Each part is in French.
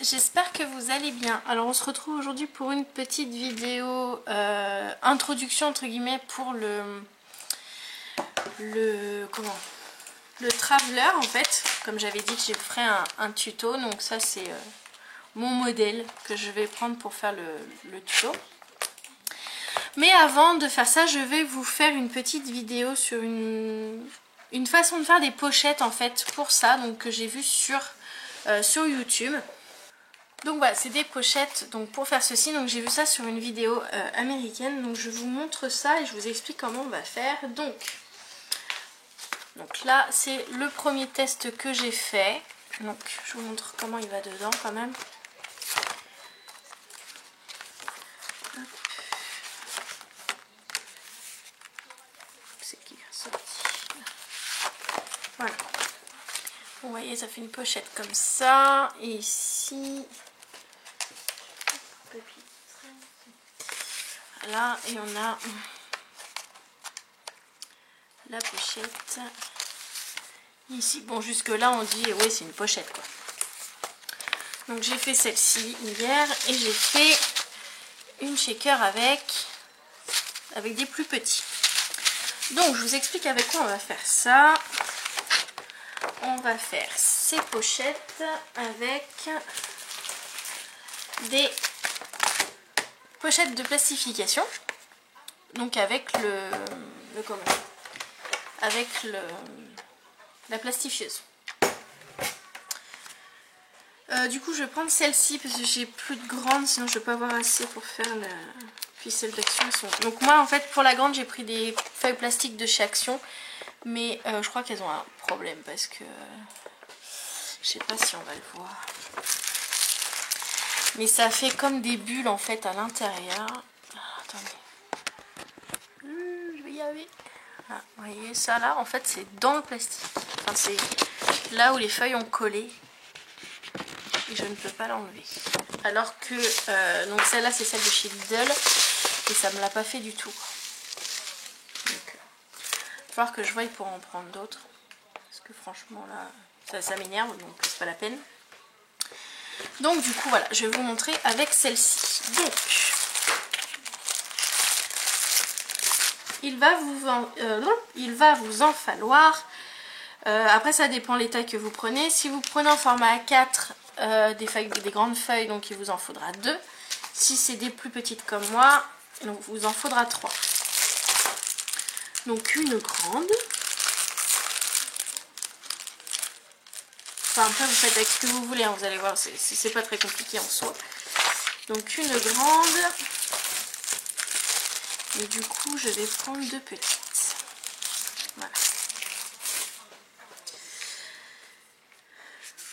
j'espère que vous allez bien. Alors on se retrouve aujourd'hui pour une petite vidéo introduction entre guillemets pour le Traveler en fait. Comme j'avais dit que je ferais un tuto, donc ça c'est mon modèle que je vais prendre pour faire le tuto. Mais avant de faire ça, je vais vous faire une petite vidéo sur une façon de faire des pochettes en fait pour ça, donc que j'ai vu sur YouTube. Donc voilà, c'est des pochettes donc pour faire ceci. Donc j'ai vu ça sur une vidéo américaine. Donc je vous montre ça et je vous explique comment on va faire. Donc là, c'est le premier test que j'ai fait. Donc je vous montre comment il va dedans quand même. C'est qui est sorti. Voilà. Vous voyez, ça fait une pochette comme ça. Et ici... Voilà, et on a la pochette ici. Bon, jusque là on dit oui, c'est une pochette quoi. Donc j'ai fait celle-ci hier et j'ai fait une shaker avec des plus petits. Donc je vous explique avec quoi on va faire ça. On va faire ces pochettes avec des pochettes de plastification, donc avec la plastifieuse. Du coup je vais prendre celle-ci parce que j'ai plus de grande, sinon je vais pas avoir assez pour faire la ficelle d'Action. Donc moi en fait pour la grande j'ai pris des feuilles plastiques de chez Action, mais je crois qu'elles ont un problème parce que je sais pas si on va le voir. Mais ça fait comme des bulles en fait à l'intérieur. Attendez. Je vais y arriver. Ah, vous voyez ça là, en fait c'est dans le plastique. Enfin c'est là où les feuilles ont collé. Et je ne peux pas l'enlever. Alors que donc celle-là c'est celle de chez Lidl. Et ça me l'a pas fait du tout. Donc il va falloir que je voie pour en prendre d'autres. Parce que franchement là, ça m'énerve, donc c'est pas la peine. Donc du coup voilà, je vais vous montrer avec celle-ci. Donc il va vous en falloir, après ça dépend les tailles que vous prenez. Si vous prenez en format A4 des grandes feuilles, donc il vous en faudra 2. Si c'est des plus petites comme moi, donc vous en faudra 3. Donc une grande. Enfin après vous faites avec ce que vous voulez, hein, vous allez voir, c'est pas très compliqué en soi. Donc une grande. Et du coup je vais prendre 2 petites. Voilà.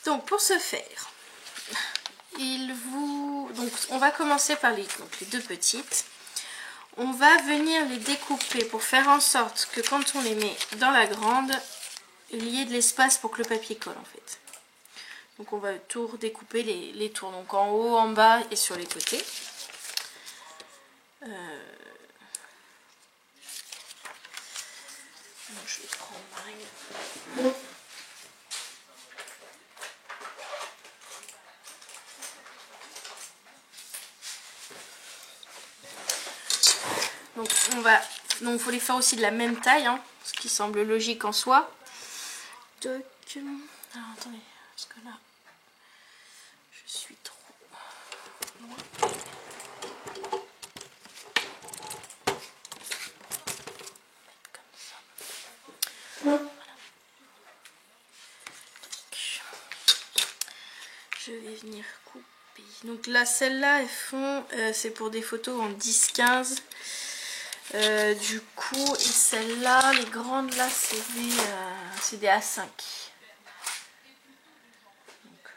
Donc pour ce faire, donc on va commencer par les 2 petites. On va venir les découper pour faire en sorte que quand on les met dans la grande, il y ait de l'espace pour que le papier colle en fait. Donc on va tout redécouper les tours, donc en haut, en bas et sur les côtés. Donc je vais prendre Marine. Donc il faut les faire aussi de la même taille, hein, ce qui semble logique en soi. Donc, alors attendez, parce que là, je suis trop loin. Comme ça. Voilà. Donc, je vais venir couper. Donc là, celles-là, elles font, c'est pour des photos en 10-15. Du coup, et celles-là, les grandes là, c'est des A5. Donc,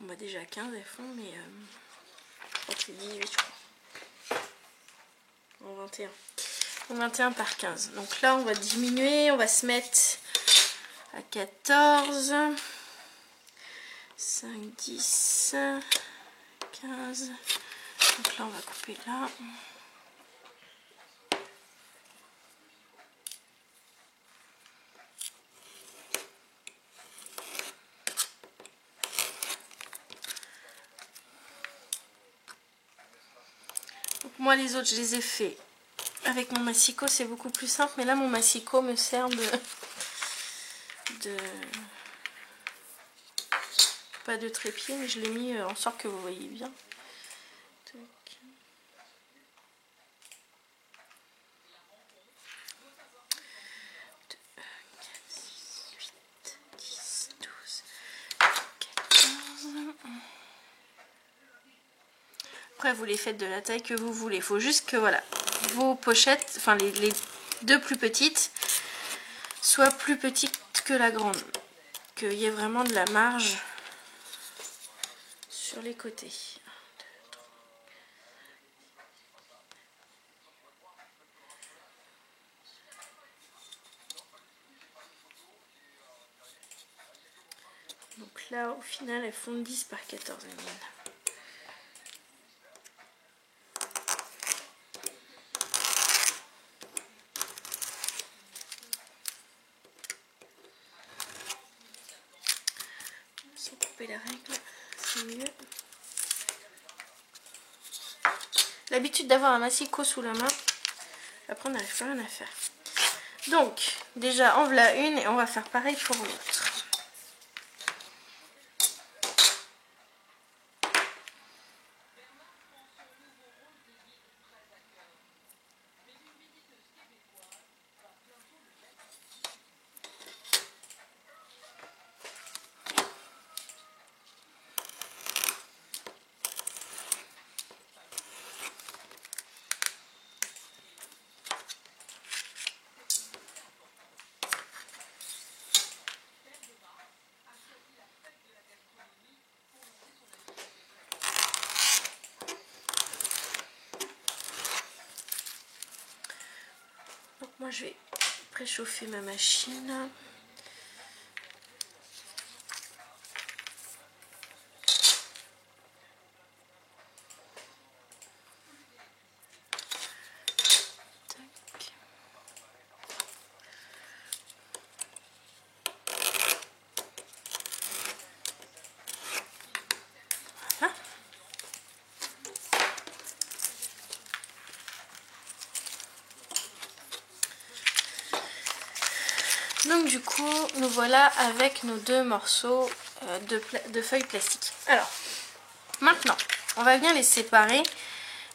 bon bah déjà 15 elles font, mais je crois que c'est 18 je crois. En 21. En 21 par 15. Donc là, on va diminuer, on va se mettre à 14, 5, 10, 15. Donc là on va couper là. Moi les autres je les ai fait avec mon massicot, c'est beaucoup plus simple, mais là mon massicot me sert de pas de trépied, mais je l'ai mis en sorte que vous voyez bien. Tac. 10, 12, 14. Après vous les faites de la taille que vous voulez. Il faut juste que voilà, vos pochettes, enfin les deux plus petites, soient plus petites que la grande. Qu'il y ait vraiment de la marge sur les côtés. 1, 2, 3. Donc là au final elles font 10 par 14 mm. Sans couper la règle, c'est mieux. L'habitude d'avoir un massicot sous la main, après on n'arrive plus rien à faire. Donc déjà en voilà une et on va faire pareil pour l'autre. Donc moi je vais préchauffer ma machine. Voilà. Donc du coup nous voilà avec nos deux morceaux de feuilles plastiques. Alors maintenant on va venir les séparer.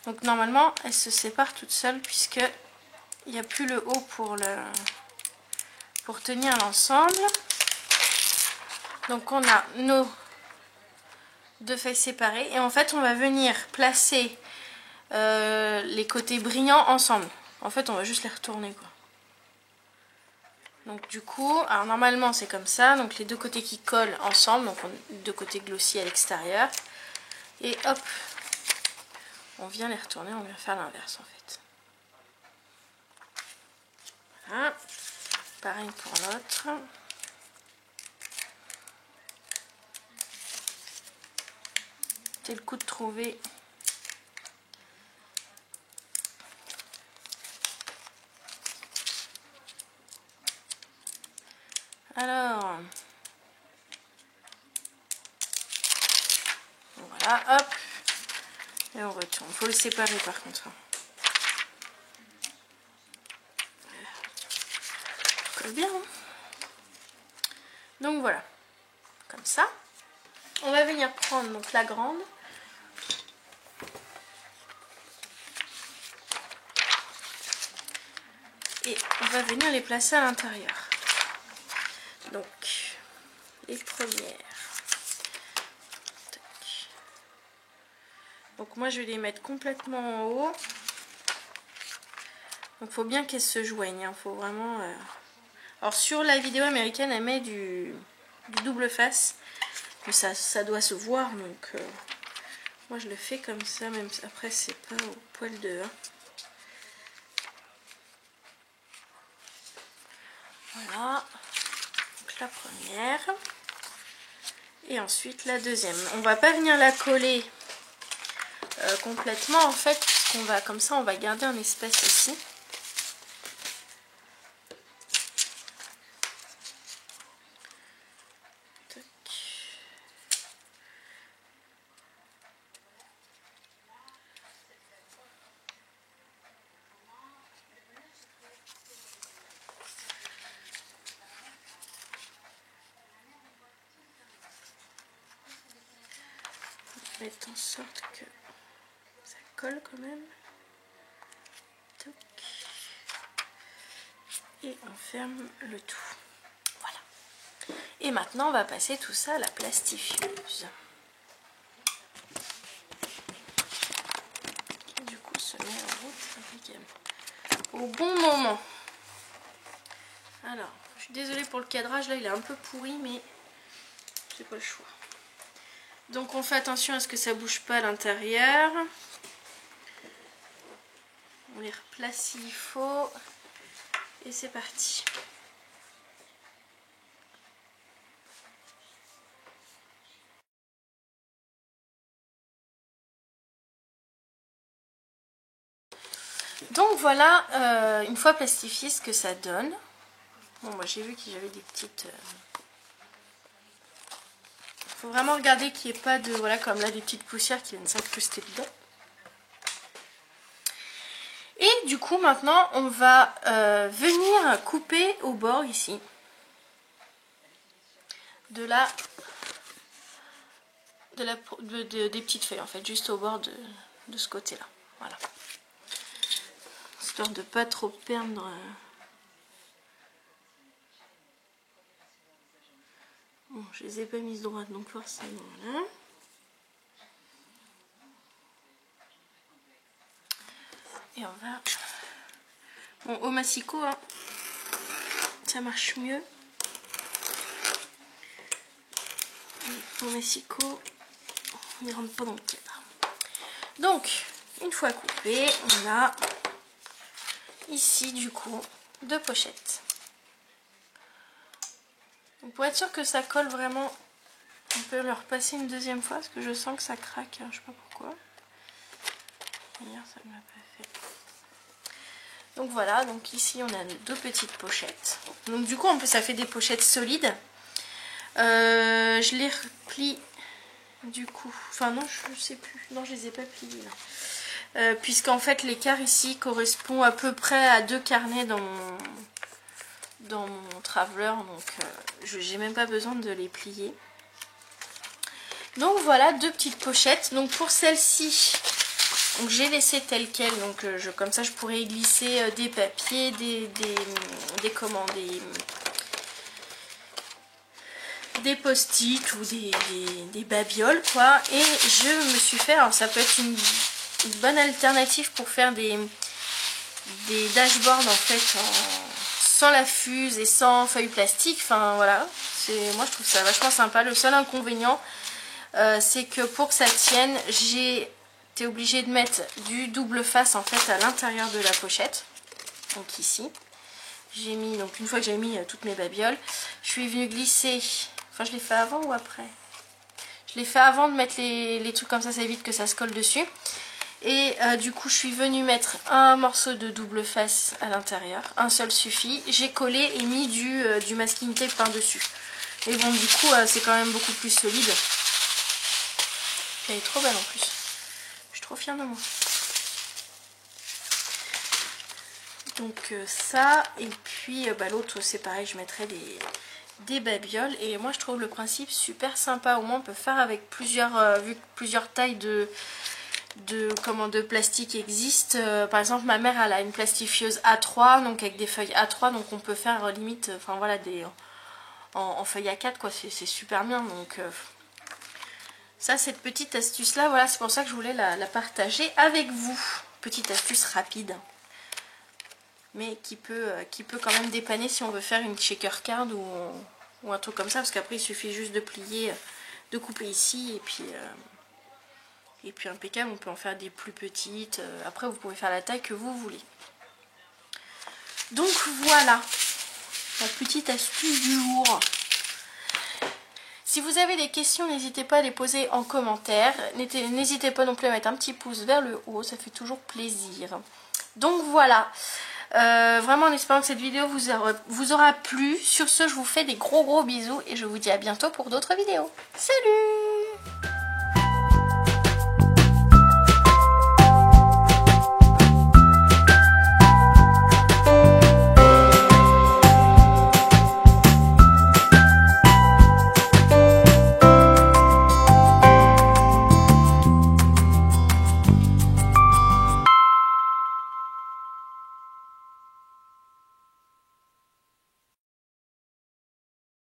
Donc normalement elles se séparent toutes seules puisque il n'y a plus le haut pour tenir l'ensemble. Donc on a nos deux feuilles séparées et en fait on va venir placer les côtés brillants ensemble. En fait on va juste les retourner quoi. Donc du coup, alors normalement c'est comme ça, donc les deux côtés qui collent ensemble, donc deux côtés glossy à l'extérieur. Et hop, on vient les retourner, on vient faire l'inverse en fait. Voilà, pareil pour l'autre. C'est le coup de trouver alors voilà, hop, et on retourne. Il faut le séparer par contre. Ça colle bien. Hein. Donc voilà, comme ça. On va venir prendre donc la grande. Et on va venir les placer à l'intérieur. Donc, les premières. Tac. Donc moi je vais les mettre complètement en haut. Donc il faut bien qu'elles se joignent. Hein. Faut vraiment. Alors sur la vidéo américaine, elle met du double face. Mais ça doit se voir. Donc moi je le fais comme ça. Même après c'est pas au poil de. Hein. Voilà. Donc la première. Et ensuite la deuxième. On va pas venir la coller complètement en fait. Puisqu'on va comme ça on va garder un espace ici. mettre en sorte que ça colle quand même. Toc. Et on ferme le tout. Voilà. Et maintenant on va passer tout ça à la plastifieuse. Qui du coup se met en route impeccable. Au bon moment. Alors, je suis désolée pour le cadrage, là il est un peu pourri, mais j'ai pas le choix. Donc on fait attention à ce que ça bouge pas à l'intérieur. On les replace s'il faut. Et c'est parti. Donc voilà, une fois plastifié, ce que ça donne. Bon, moi j'ai vu qu'il y avait des petites... faut vraiment regarder qu'il n'y ait pas de... Voilà, comme là, des petites poussières qui viennent s'incruster dedans. Et du coup, maintenant, on va venir couper au bord, ici. Des petites feuilles, en fait, juste au bord de ce côté-là. Voilà. Histoire de pas trop perdre... Bon, je les ai pas mises droites, donc forcément, voilà. Et on va... Bon, au massicot, hein, ça marche mieux. Et au massicot, on n'y rentre pas dans le cadre. Donc, une fois coupé, on a ici, du coup, 2 pochettes. Donc, pour être sûr que ça colle vraiment, on peut le repasser une deuxième fois, parce que je sens que ça craque, hein, je sais pas pourquoi. D'ailleurs, ça ne m'a pas fait... Donc voilà, donc ici on a 2 petites pochettes. Donc du coup ça fait des pochettes solides. Je les replie du coup. Enfin non, je sais plus. Non, je les ai pas pliées là. Puisqu'en fait l'écart ici correspond à peu près à 2 carnets dans mon traveler. Donc j'ai même pas besoin de les plier. Donc voilà, 2 petites pochettes. Donc pour celle-ci... Donc j'ai laissé tel quel, donc comme ça je pourrais y glisser des papiers, des post-it ou des babioles quoi. Et je me suis fait, alors ça peut être une bonne alternative pour faire des dashboards en fait sans la fuse et sans feuilles plastiques. Enfin voilà, moi je trouve ça vachement sympa. Le seul inconvénient c'est que pour que ça tienne, j'ai obligé de mettre du double face en fait à l'intérieur de la pochette. Donc ici j'ai mis, donc une fois que j'ai mis toutes mes babioles, je suis venue glisser, enfin je l'ai fait avant ou après, je l'ai fait avant de mettre les trucs comme ça évite que ça se colle dessus. Et du coup je suis venue mettre un morceau de double face à l'intérieur, un seul suffit, j'ai collé et mis du masking tape par dessus. Et bon du coup c'est quand même beaucoup plus solide. Elle est trop belle en plus. Trop fière de moi. Donc ça, et puis l'autre c'est pareil, je mettrai des babioles. Et moi je trouve le principe super sympa. Au moins on peut faire avec plusieurs, vu que plusieurs tailles de plastique existent. Par exemple ma mère elle a une plastifieuse A3, donc avec des feuilles A3, donc on peut faire limite, enfin voilà, en feuille A4 quoi, c'est super bien. Donc ça, cette petite astuce là, voilà, c'est pour ça que je voulais la partager avec vous. Petite astuce rapide, mais qui peut quand même dépanner si on veut faire une shaker card ou un truc comme ça, parce qu'après il suffit juste de plier, de couper ici et puis impeccable. On peut en faire des plus petites. Après vous pouvez faire la taille que vous voulez. Donc voilà la petite astuce du jour. Si vous avez des questions, n'hésitez pas à les poser en commentaire. N'hésitez pas non plus à mettre un petit pouce vers le haut, ça fait toujours plaisir. Donc voilà, vraiment en espérant que cette vidéo vous aura plu. Sur ce, je vous fais des gros bisous et je vous dis à bientôt pour d'autres vidéos. Salut!